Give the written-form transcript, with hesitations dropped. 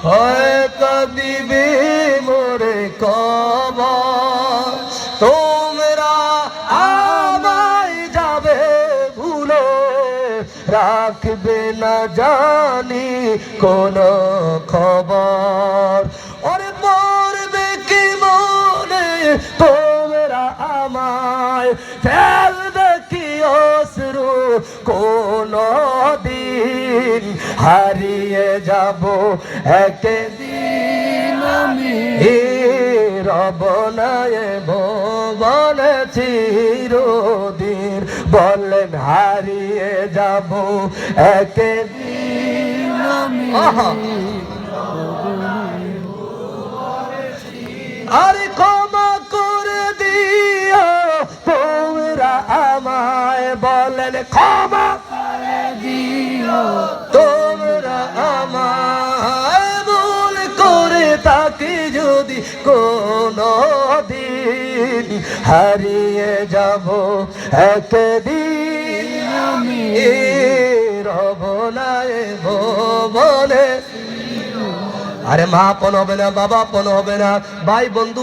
হয়তো দিবে মোরে কবর। তোমরা আমায় যাবে ভুলে, রাখবে না জানি কোন খবর। ওরে পড়বে কি মনে তোমরা আমায়, ফেলবে কি অশ্রু কোন দিন, হারিয়ে যাব একদিন আমি রব নাই ভুবনে চিরদিন। বলেন হারিয়ে যাব একদিন আমি। আরে ক্ষমা করে দিও তোমরা আমায়, বলেন ক্ষমা করে দিও তোমরা আমায়। ভুল করে থাকি যদি কোনো দিন, হারিয়ে যাব একদিন আমি রব নাই ভুবনে। আরে মা আপন হবে না, বাবা আপন হবে না, ভাই বন্ধু